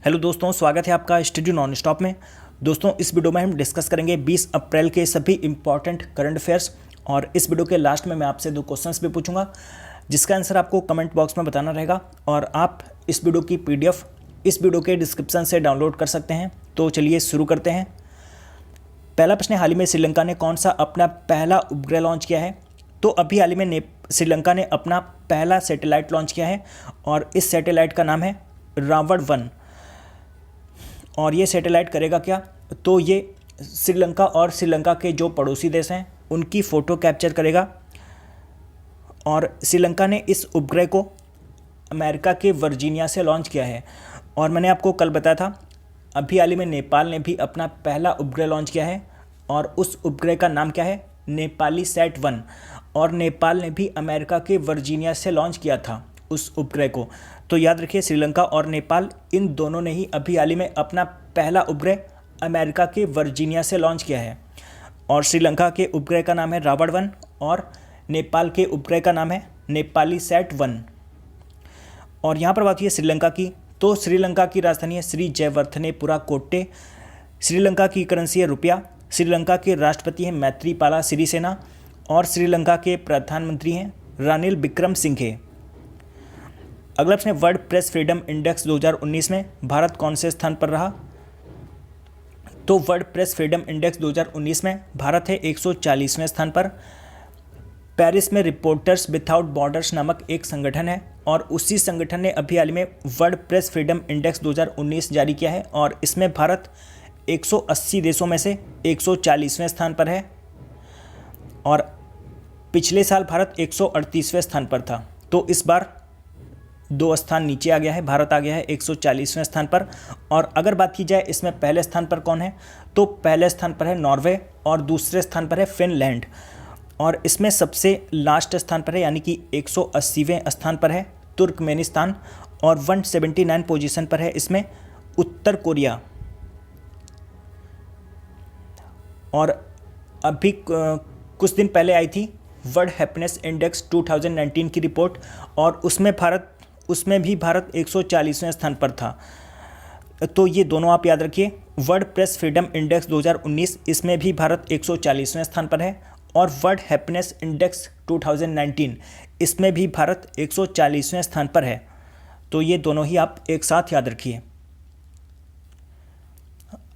Hello दोस्तों, स्वागत है आपका स्टडी नॉन स्टॉप में। दोस्तों, इस वीडियो में हम डिस्कस करेंगे 20 अप्रैल के सभी इंपॉर्टेंट करंट अफेयर्स और इस वीडियो के लास्ट में मैं आपसे 2 क्वेश्चंस भी पूछूंगा जिसका आंसर आपको कमेंट बॉक्स में बताना रहेगा और आप इस वीडियो की पीडीएफ इस वीडियो के डिस्क्रिप्शन से डाउनलोड कर सकते हैं। तो चलिए शुरू करते हैं। पहला प्रश्न है, हाल ही में श्रीलंका ने कौन सा अपना पहला उपग्रह लॉन्च किया है? तो अभी हाल ही में श्रीलंका ने अपना पहला सैटेलाइट लॉन्च किया है और इस सैटेलाइट का नाम है रावण-1। और ये सैटेलाइट करेगा क्या? तो ये श्रीलंका और श्रीलंका के जो पड़ोसी देश हैं उनकी फ़ोटो कैप्चर करेगा। और श्रीलंका ने इस उपग्रह को अमेरिका के वर्जीनिया से लॉन्च किया है। और मैंने आपको कल बताया था, अभी हाल ही में नेपाल ने भी अपना पहला उपग्रह लॉन्च किया है और उस उपग्रह का नाम क्या है? नेपाली सैट-1। और नेपाल ने भी अमेरिका के वर्जीनिया से लॉन्च किया था उस उपग्रह को। तो याद रखिए, श्रीलंका और नेपाल इन दोनों ने ही अभी हाल ही में अपना पहला उपग्रह अमेरिका के वर्जीनिया से लॉन्च किया है। और श्रीलंका के उपग्रह का नाम है रावण-1 और नेपाल के उपग्रह का नाम है नेपाली सैट-1। और यहाँ पर बात है श्रीलंका की, तो श्रीलंका की राजधानी है श्री जयवर्धनेपुरा कोट्टे। श्रीलंका की करेंसी है रुपया। श्रीलंका के राष्ट्रपति हैं मैत्रीपाला सिरिसेना और श्रीलंका के प्रधानमंत्री हैं रानिल विक्रमसिंघे। अगला प्रश्न, वर्ल्ड प्रेस फ्रीडम इंडेक्स 2019 में भारत कौन से स्थान पर रहा? तो वर्ल्ड प्रेस फ्रीडम इंडेक्स 2019 में भारत है 140वें स्थान पर। पेरिस में रिपोर्टर्स विदाउट बॉर्डर्स नामक एक संगठन है और उसी संगठन ने अभी हाल में वर्ल्ड प्रेस फ्रीडम इंडेक्स 2019 जारी किया है और इसमें भारत 180 देशों में से 140वें स्थान पर है। और पिछले साल भारत 138वें स्थान पर था, तो इस बार 2 स्थान नीचे आ गया है, भारत आ गया है 140वें स्थान पर। और अगर बात की जाए इसमें पहले स्थान पर कौन है, तो पहले स्थान पर है नॉर्वे और दूसरे स्थान पर है फिनलैंड। और इसमें सबसे लास्ट स्थान पर है यानी कि 180वें स्थान पर है तुर्कमेनिस्तान और 179 पोजीशन पर है इसमें उत्तर कोरिया। और अभी कुछ दिन पहले आई थी वर्ल्ड हैप्पीनेस इंडेक्स 2019 की रिपोर्ट और उसमें भी भारत 140वें स्थान पर था। तो ये दोनों आप याद रखिए, वर्ल्ड प्रेस फ्रीडम इंडेक्स 2019 इसमें भी भारत 140वें स्थान पर है और वर्ल्ड हैप्पीनेस इंडेक्स 2019 इसमें भी भारत 140वें स्थान पर है। तो ये दोनों ही आप एक साथ याद रखिए।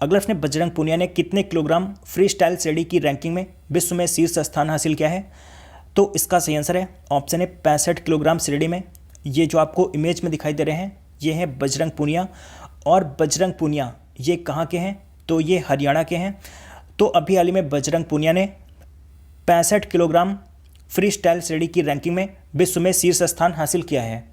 अगला प्रश्न, बजरंग पूनिया ने कितने किलोग्राम फ्री स्टाइल सीढ़ी की रैंकिंग में विश्व में शीर्ष स्थान हासिल किया है? तो इसका सही आंसर है ऑप्शन है 65 किलोग्राम सीढ़ी में। ये जो आपको इमेज में दिखाई दे रहे हैं ये हैं बजरंग पूनिया। और बजरंग पूनिया ये कहाँ के हैं? तो ये हरियाणा के हैं। तो अभी हाल ही में बजरंग पूनिया ने 65 किलोग्राम फ्री स्टाइल सीढ़ी की रैंकिंग में विश्व में शीर्ष स्थान हासिल किया है।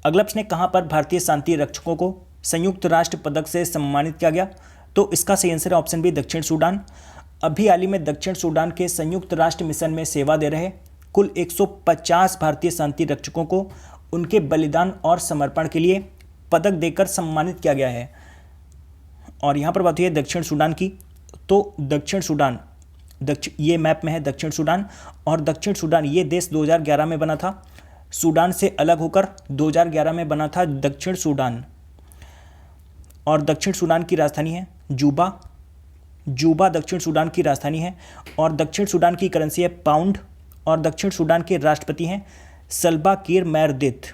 अगला प्रश्न, कहाँ पर भारतीय शांति रक्षकों को संयुक्त राष्ट्र पदक से सम्मानित किया गया? तो इसका सही आंसर है ऑप्शन बी, दक्षिण सूडान। अभी हाल ही में दक्षिण सूडान के संयुक्त राष्ट्र मिशन में सेवा दे रहे कुल 150 भारतीय शांति रक्षकों को उनके बलिदान और समर्पण के लिए पदक देकर सम्मानित किया गया है। और यहाँ पर बात हुई है दक्षिण सूडान की, तो दक्षिण सूडान ये मैप में है दक्षिण सूडान। और दक्षिण सूडान ये देश 2011 में बना था, सूडान से अलग होकर 2011 में बना था दक्षिण सूडान। और दक्षिण सूडान की राजधानी है जूबा दक्षिण सूडान की राजधानी है। और दक्षिण सूडान की करेंसी है पाउंड और दक्षिण सूडान के राष्ट्रपति हैं सल्वा किर मैरदित।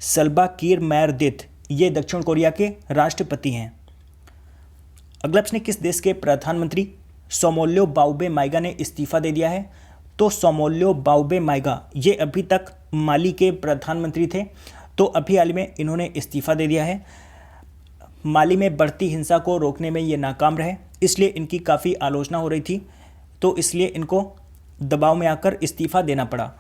सल्वा किर मैरदित ये दक्षिण कोरिया के राष्ट्रपति हैं। अगला प्रश्न, किस देश के प्रधानमंत्री सोमोल्यो बाओबे माइगा ने इस्तीफा दे दिया है? तो सोमोल्यो बाओबे माइगा ये अभी तक माली के प्रधानमंत्री थे, तो अभी हाल में इन्होंने इस्तीफा दे दिया है। माली में बढ़ती हिंसा को रोकने में ये नाकाम रहे, इसलिए इनकी काफ़ी आलोचना हो रही थी, तो इसलिए इनको दबाव में आकर इस्तीफा देना पड़ा।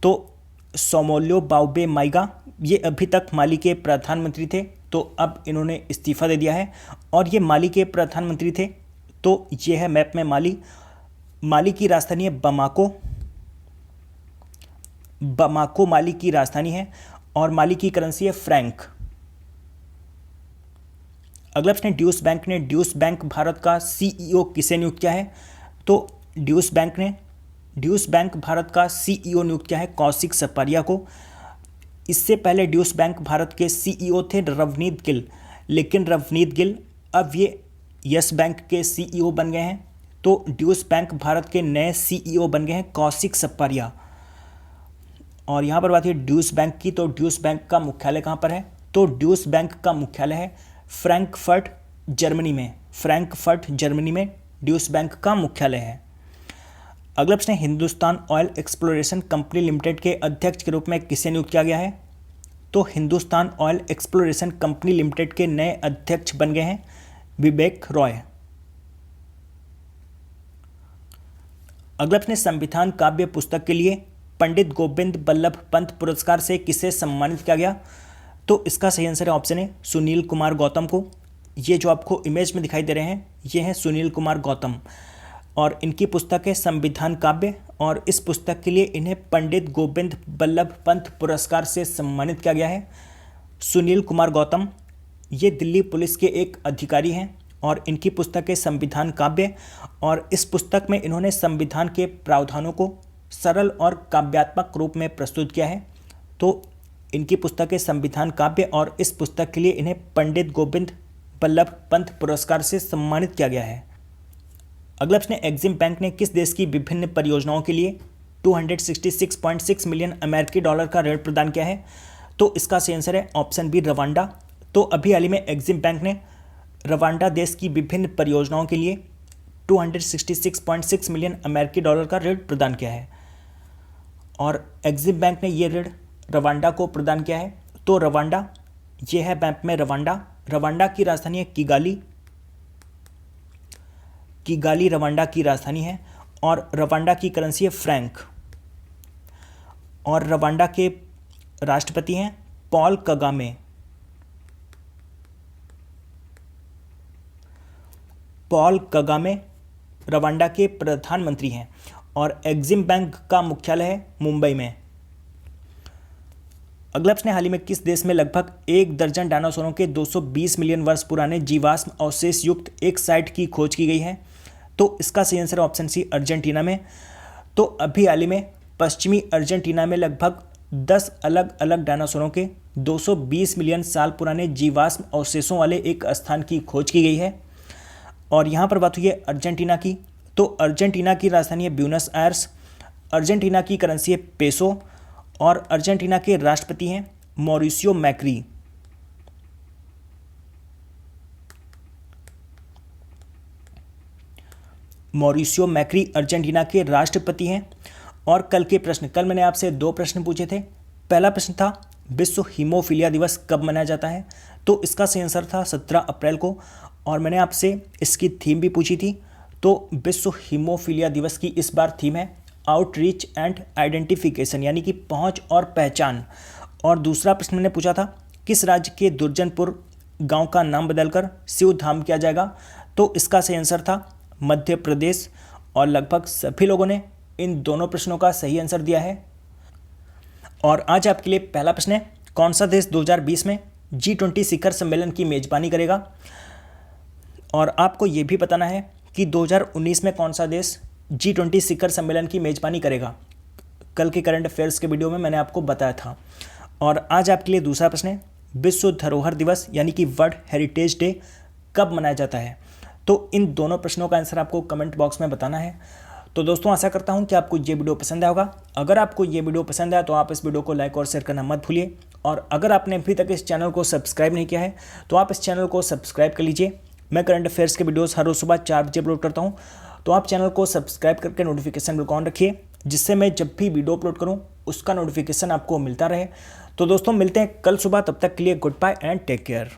तो सोमोल्यो बाओबे माइगा ये अभी तक माली के प्रधानमंत्री थे, तो अब इन्होंने इस्तीफा दे दिया है। और ये माली के प्रधानमंत्री थे, तो ये है मैप में माली की राजधानी है बमाको माली की राजधानी है और माली की करेंसी है फ्रैंक। अगला प्रश्न, ड्यूश बैंक ने ड्यूश बैंक भारत का सीईओ किसे नियुक्त किया है? तो ड्यूश बैंक भारत का सीईओ नियुक्त किया है कौशिक सपारिया को। इससे पहले ड्यूश बैंक भारत के सीईओ थे रवनीत गिल, लेकिन रवनीत गिल अब ये यस बैंक के सीईओ बन गए हैं। तो ड्यूश बैंक भारत के नए सीईओ बन गए हैं कौशिक सपारिया। और यहाँ पर बात है ड्यूश बैंक की, तो ड्यूश बैंक का मुख्यालय कहाँ पर है? तो ड्यूश बैंक का मुख्यालय है फ्रैंकफर्ट जर्मनी में। फ्रैंकफर्ट जर्मनी में ड्यूश बैंक का मुख्यालय है। अगला प्रश्न है, Hindustan oil exploration company limited के अध्यक्ष के रूप में किसे नियुक्त किया गया है? तो Hindustan oil exploration company limited के नए अध्यक्ष बन गए हैं विवेक रॉय। अगला प्रश्न, संविधान काव्य पुस्तक के लिए पंडित गोविंद बल्लभ पंत पुरस्कार से किसे सम्मानित किया गया? तो इसका सही आंसर है ऑप्शन ए सुनील कुमार गौतम को। ये जो आपको इमेज में दिखाई दे रहे हैं ये हैं सुनील कुमार गौतम, और इनकी पुस्तक है संविधान काव्य, और इस पुस्तक के लिए इन्हें पंडित गोविंद बल्लभ पंत पुरस्कार से सम्मानित किया गया है। सुनील कुमार गौतम ये दिल्ली पुलिस के एक अधिकारी हैं, और इनकी पुस्तक है संविधान काव्य, और इस पुस्तक में इन्होंने संविधान के प्रावधानों को सरल और काव्यात्मक रूप में प्रस्तुत किया है। तो इनकी पुस्तक है संविधान काव्य, और इस पुस्तक के लिए इन्हें पंडित गोविंद बल्लभ पंत पुरस्कार से सम्मानित किया गया है। अगला प्रश्न, एग्जिम बैंक ने किस देश की विभिन्न परियोजनाओं के लिए 266.6 मिलियन अमेरिकी डॉलर का ऋण प्रदान किया है? तो इसका सही आंसर है ऑप्शन बी रवांडा। तो अभी हाल ही में एग्जिम बैंक ने रवांडा देश की विभिन्न परियोजनाओं के लिए 266.6 मिलियन अमेरिकी डॉलर का ऋण प्रदान किया है, और एग्जिम बैंक ने ये ऋण रवांडा को प्रदान किया है। तो रवांडा ये है बैंक में रवांडा की राजधानी है किगाली रवांडा की राजधानी है, और रवांडा की करेंसी है फ्रैंक, और रवांडा के राष्ट्रपति हैं पॉल कगामे रवांडा के प्रधानमंत्री हैं, और एग्जिम बैंक का मुख्यालय है मुंबई में। अगला प्रश्न, हाल ही में किस देश में लगभग 1 दर्जन डायनासोरों के 220 मिलियन वर्ष पुराने जीवाश्म अवशेष युक्त एक साइट की खोज की गई है? तो इसका सही आंसर है ऑप्शन सी अर्जेंटीना में। तो अभी हाल ही में पश्चिमी अर्जेंटीना में लगभग 10 अलग अलग डायनासोरों के 220 मिलियन साल पुराने जीवाश्म अवशेषों वाले एक स्थान की खोज की गई है। और यहाँ पर बात हुई है अर्जेंटीना की, तो अर्जेंटीना की राजधानी है ब्यूनस आयर्स, अर्जेंटीना की करेंसी है पेसो, और अर्जेंटीना के राष्ट्रपति हैं Mauricio Macri. Mauricio Macri Argentina के राष्ट्रपति हैं। और कल मैंने आपसे 2 प्रश्न पूछे थे। पहला प्रश्न था विश्व हीमोफीलिया दिवस कब मनाया जाता है? तो इसका सही आंसर था 17 अप्रैल को, और मैंने आपसे इसकी थीम भी पूछी थी। तो विश्व हीमोफीलिया दिवस की इस बार थीम है आउटरीच एंड आइडेंटिफिकेशन, यानी कि पहुंच और पहचान। और दूसरा प्रश्न मैंने पूछा था किस राज्य के दुर्जनपुर गांव का नाम बदलकर शिवधाम किया जाएगा? तो इसका सही आंसर था मध्य प्रदेश, और लगभग सभी लोगों ने इन दोनों प्रश्नों का सही आंसर दिया है। और आज आपके लिए पहला प्रश्न है, कौन सा देश 2020 में G20 शिखर सम्मेलन की मेजबानी करेगा? और आपको ये भी बताना है कि 2019 में कौन सा देश G20 शिखर सम्मेलन की मेजबानी करेगा। कल के करंट अफेयर्स के वीडियो में मैंने आपको बताया था। और आज आपके लिए दूसरा प्रश्न है, विश्व धरोहर दिवस यानी कि वर्ल्ड हेरिटेज डे कब मनाया जाता है? तो इन दोनों प्रश्नों का आंसर आपको कमेंट बॉक्स में बताना है। तो दोस्तों आशा करता हूं कि आपको ये वीडियो पसंद आया होगा। अगर आपको ये वीडियो पसंद आया तो आप इस वीडियो को लाइक और शेयर करना मत भूलिए, और अगर आपने अभी तक इस चैनल को सब्सक्राइब नहीं किया है तो आप इस चैनल को सब्सक्राइब कर लीजिए। मैं करंट अफेयर्स के वीडियोस हर रोज सुबह 4 बजे अपलोड करता हूं, तो आप चैनल को सब्सक्राइब करके नोटिफिकेशन बेल ऑन रखिए, जिससे मैं जब भी वीडियो अपलोड करूं उसका नोटिफिकेशन आपको मिलता रहे। तो दोस्तों मिलते हैं कल सुबह, तब तक के लिए good bye and take care.